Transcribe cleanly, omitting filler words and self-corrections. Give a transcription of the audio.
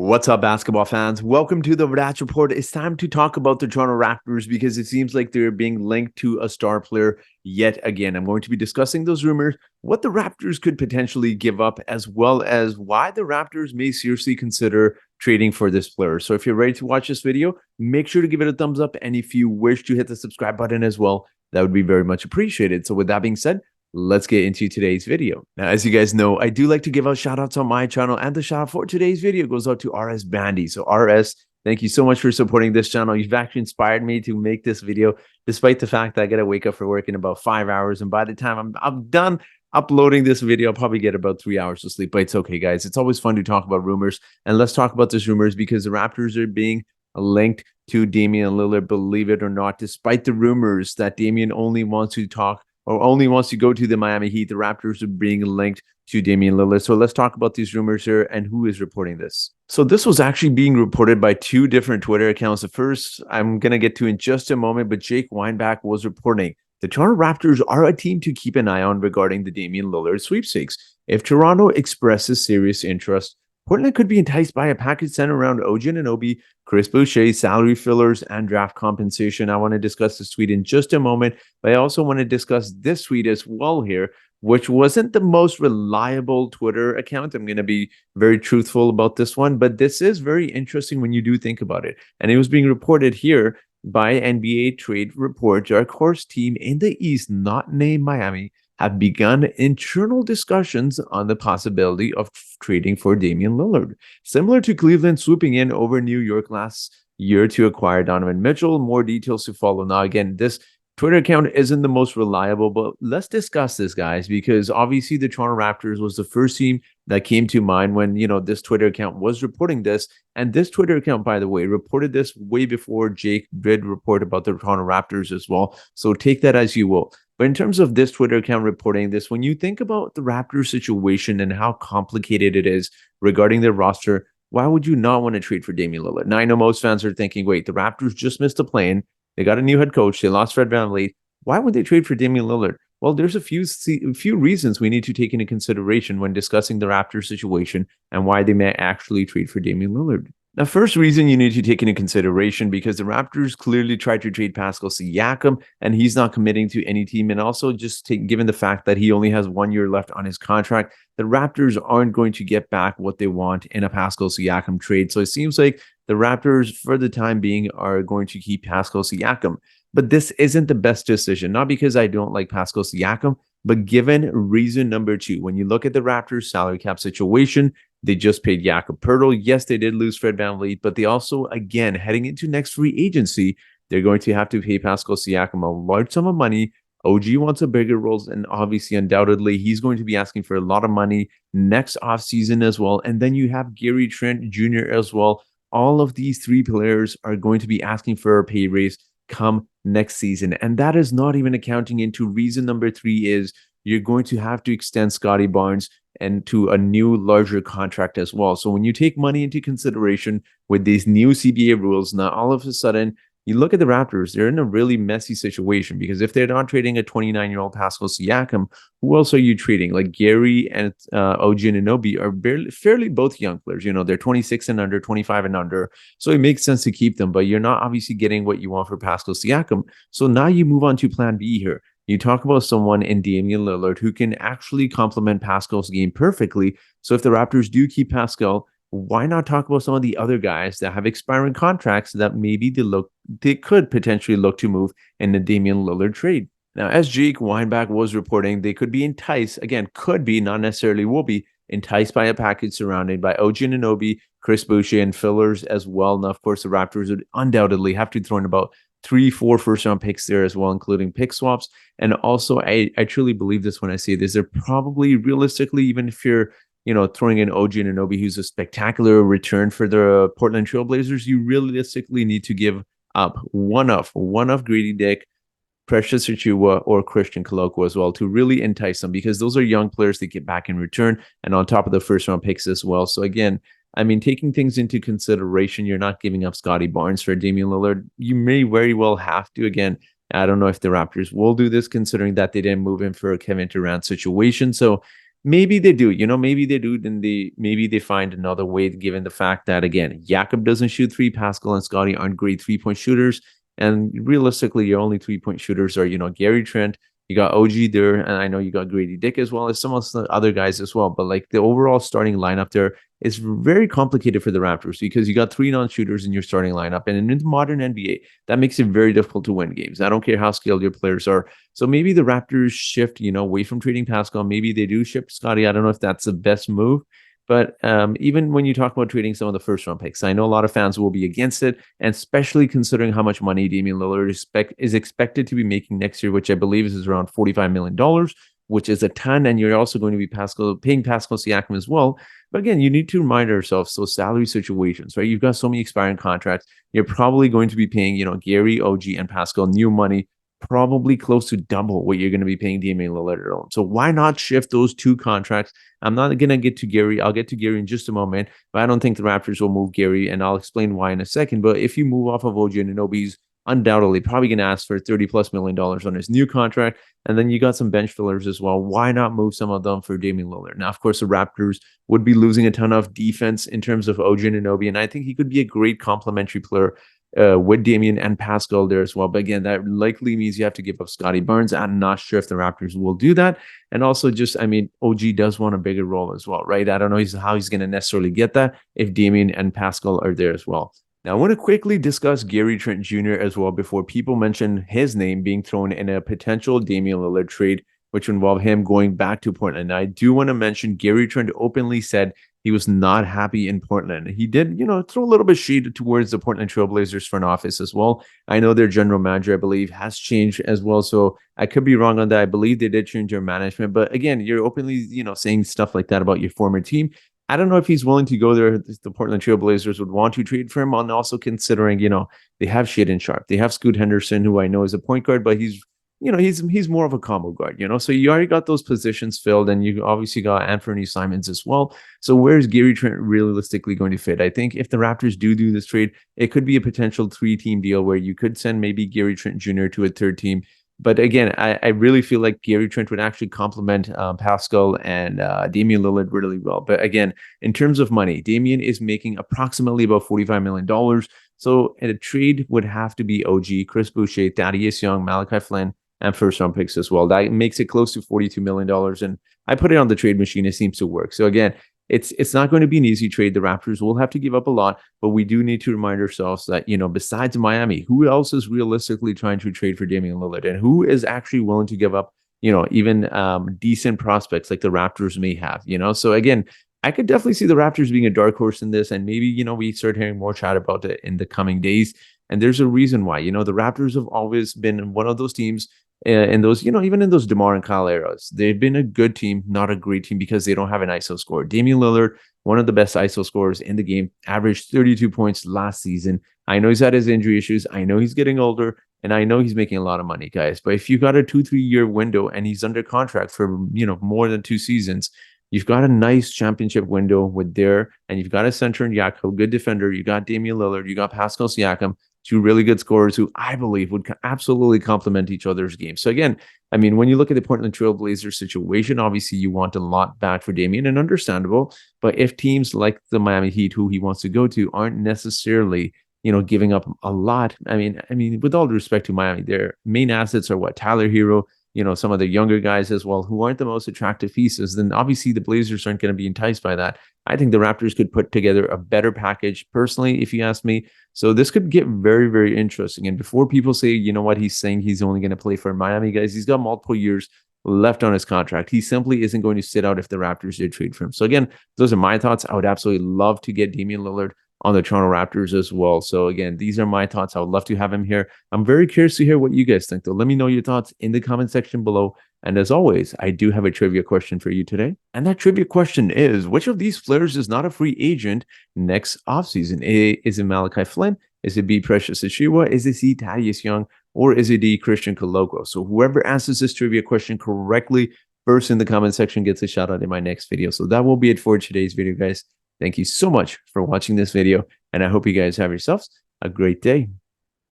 What's up, basketball fans? Welcome to the Rats Report. It's time to talk about the Toronto Raptors because it seems like they're being linked to a star player yet again. I'm going to be discussing those rumors, what the Raptors could potentially give up, as well as why the Raptors may seriously consider trading for this player. So if you're ready to watch this video, make sure to give it a thumbs up. And if you wish to hit the subscribe button as well, that would be very much appreciated. So with that being said, let's get into today's video. Now, as you guys know, I do like to give out shout outs on my channel, and the shout out for today's video goes out to RS Bandy. So RS, thank you so much for supporting this channel. You've actually inspired me to make this video, despite the fact that I got to wake up for work in about 5 hours. And by the time I'm done uploading this video, I'll probably get about 3 hours of sleep, but it's okay, guys. It's always fun to talk about rumors, and let's talk about these rumors because the Raptors are being linked to Damian Lillard, believe it or not, despite the rumors that Damian only wants to talk or only wants to go to the Miami Heat. The Raptors are being linked to Damian Lillard. So let's talk about these rumors here and who is reporting this. So this was actually being reported by two different Twitter accounts. The first I'm going to get to in just a moment, but Jake WeinBach was reporting the Toronto Raptors are a team to keep an eye on regarding the Damian Lillard sweepstakes. If Toronto expresses serious interest, Portland could be enticed by a package centered around OG Anunoby, Chris Boucher, salary fillers, and draft compensation. I want to discuss this tweet in just a moment, but I also want to discuss this tweet as well here, which wasn't the most reliable Twitter account. I'm going to be very truthful about this one, but this is very interesting when you do think about it. And it was being reported here by NBA Trade Report. Dark horse team in the East, not named Miami, have begun internal discussions on the possibility of trading for Damian Lillard. Similar to Cleveland swooping in over New York last year to acquire Donovan Mitchell. More details to follow. Now, again, this Twitter account isn't the most reliable, but let's discuss this, guys, because obviously the Toronto Raptors was the first team that came to mind when, this Twitter account was reporting this. And this Twitter account, by the way, reported this way before Jake did report about the Toronto Raptors as well. So take that as you will. But in terms of this Twitter account reporting this, when you think about the Raptors situation and how complicated it is regarding their roster, why would you not want to trade for Damian Lillard? Now, I know most fans are thinking, wait, the Raptors just missed a play-in. They got a new head coach. They lost Fred VanVleet. Why would they trade for Damian Lillard? Well, there's a few reasons we need to take into consideration when discussing the Raptors situation and why they may actually trade for Damian Lillard. Now, first reason you need to take into consideration, because the Raptors clearly tried to trade Pascal Siakam, and he's not committing to any team. And also, given the fact that he only has 1 year left on his contract, the Raptors aren't going to get back what they want in a Pascal Siakam trade. So it seems like the Raptors, for the time being, are going to keep Pascal Siakam. But this isn't the best decision, not because I don't like Pascal Siakam, but given reason number two. When you look at the Raptors' salary cap situation, they just paid Jakob Poeltl. Yes, they did lose Fred VanVleet, but they also, again, heading into next free agency, they're going to have to pay Pascal Siakam a large sum of money. OG wants a bigger role, and obviously, undoubtedly, he's going to be asking for a lot of money next offseason as well. And then you have Gary Trent Jr. as well. All of these three players are going to be asking for a pay raise come next season. And that is not even accounting into reason number three is you're going to have to extend Scottie Barnes and to a new larger contract as well. So when you take money into consideration with these new CBA rules, now all of a sudden you look at the Raptors, they're in a really messy situation, because if they're not trading a 29-year-old Pascal Siakam, who else are you trading? Like Gary and OG Anunoby are fairly both young players. They're 26 and under, 25 and under. So it makes sense to keep them, but you're not obviously getting what you want for Pascal Siakam. So now you move on to plan B here. You talk about someone in Damian Lillard who can actually complement Pascal's game perfectly. So if the Raptors do keep Pascal, why not talk about some of the other guys that have expiring contracts that maybe they could potentially look to move in the Damian Lillard trade? Now, as Jake WeinBach was reporting, they could be enticed, again, could be, not necessarily will be, enticed by a package surrounded by OG Anunoby, Chris Boucher, and fillers as well. Now, of course, the Raptors would undoubtedly have to throw in about 3-4 first-round picks there as well, including pick swaps. And also, I truly believe this when I say this, they're probably realistically, even if you're throwing in OG Anunoby, who's a spectacular return for the Portland Trail Blazers, you realistically need to give up one of Grady Dick, Precious Achiuwa, or Christian Koloko as well to really entice them, because those are young players they get back in return, and on top of the first-round picks as well. So again, I mean, taking things into consideration, you're not giving up Scottie Barnes for Damian Lillard. You may very well have to. Again, I don't know if the Raptors will do this, considering that they didn't move him for a Kevin Durant situation. So Maybe they do, maybe they do. Then maybe they find another way, given the fact that again, Jakob doesn't shoot three, Pascal and Scotty aren't great 3-point shooters, and realistically, your only 3-point shooters are Gary Trent. You got OG there, and I know you got Grady Dick as well as some of the other guys as well. But like the overall starting lineup there is very complicated for the Raptors because you got three non-shooters in your starting lineup, and in the modern NBA, that makes it very difficult to win games. I don't care how skilled your players are. So maybe the Raptors shift, away from trading Pascal. Maybe they do ship Scotty. I don't know if that's the best move. But even when you talk about trading some of the first round picks, I know a lot of fans will be against it, and especially considering how much money Damian Lillard is expected to be making next year, which I believe is around $45 million, which is a ton. And you're also going to be paying Pascal Siakam as well. But again, you need to remind ourselves, so salary situations, right? You've got so many expiring contracts. You're probably going to be paying, Gary, OG, and Pascal new money, probably close to double what you're going to be paying Damian Lillard alone. So why not shift those two contracts? I'm not going to get to Gary. I'll get to Gary in just a moment, but I don't think the Raptors will move Gary, and I'll explain why in a second. But if you move off of OG Anunoby's undoubtedly probably going to ask for $30+ million on his new contract, and then you got some bench fillers as well. Why not move some of them for Damian Lillard? Now, of course, the Raptors would be losing a ton of defense in terms of OG Anunoby, and I think he could be a great complementary player with Damian and Pascal there as well. But again, that likely means you have to give up Scotty Barnes. I'm not sure if the Raptors will do that. And also OG does want a bigger role as well, right? I don't know how he's going to necessarily get that if Damian and Pascal are there as well. Now, I want to quickly discuss Gary Trent Jr. as well before people mention his name being thrown in a potential Damian Lillard trade, which would involve him going back to Portland. Now, I do want to mention Gary Trent openly said he was not happy in Portland. He did, throw a little bit of shade towards the Portland Trailblazers front office as well. I know their general manager, I believe, has changed as well. So I could be wrong on that. I believe they did change their management. But again, you're openly, saying stuff like that about your former team. I don't know if he's willing to go there. The Portland Trailblazers would want to trade for him, and also considering, they have Shaedon Sharpe. They have Scoot Henderson, who I know is a point guard, but he's more of a combo guard, so you already got those positions filled, and you obviously got Anthony Simons as well. So where's Gary Trent realistically going to fit? I think if the Raptors do this trade, it could be a potential 3-team deal where you could send maybe Gary Trent Jr. to a third team. But again, I really feel like Gary Trent would actually complement Pascal and Damian Lillard really well. But again, in terms of money, Damian is making approximately about $45 million. So a trade would have to be OG, Chris Boucher, Thaddeus Young, Malachi Flynn, and first-round picks as well. That makes it close to $42 million. And I put it on the trade machine. It seems to work. So again, it's not going to be an easy trade. The Raptors will have to give up a lot, but we do need to remind ourselves that, besides Miami, who else is realistically trying to trade for Damian Lillard, and who is actually willing to give up, even decent prospects like the Raptors may have, So again, I could definitely see the Raptors being a dark horse in this, and maybe, we start hearing more chat about it in the coming days. And there's a reason why, the Raptors have always been one of those teams in those, even in those DeMar and Kyle eras, they've been a good team, not a great team, because they don't have an ISO scorer. Damian Lillard, one of the best ISO scorers in the game, averaged 32 points last season. I know he's had his injury issues. I know he's getting older, and I know he's making a lot of money, guys. But if you got a 2-3 year window and he's under contract for, more than 2 seasons, you've got a nice championship window with there, and you've got a center in Jakob, good defender. You got Damian Lillard, you got Pascal Siakam, 2 really good scorers who I believe would absolutely complement each other's game. So again, when you look at the Portland Trailblazers situation, obviously you want a lot back for Damian, and understandable. But if teams like the Miami Heat, who he wants to go to, aren't necessarily, giving up a lot. With all due respect to Miami, their main assets are what? Tyler Hero, some of the younger guys as well, who aren't the most attractive pieces, then obviously the Blazers aren't going to be enticed by that. I think the Raptors could put together a better package, personally, if you ask me. So this could get very, very interesting. And before people say, he's saying he's only going to play for Miami, guys, he's got multiple years left on his contract. He simply isn't going to sit out if the Raptors did trade for him. So again, those are my thoughts. I would absolutely love to get Damian Lillard on the Toronto Raptors as well. So again, these are my thoughts. I would love to have him here. I'm very curious to hear what you guys think, though. Let me know your thoughts in the comment section below. And as always, I do have a trivia question for you today. And that trivia question is, which of these players is not a free agent next offseason? A, is it Malachi Flynn? Is it B, Precious Achiuwa? Is it C, Thaddeus Young? Or is it D, Christian Coloco? So whoever answers this trivia question correctly first in the comment section gets a shout out in my next video. So that will be it for today's video, guys. Thank you so much for watching this video, and I hope you guys have yourselves a great day.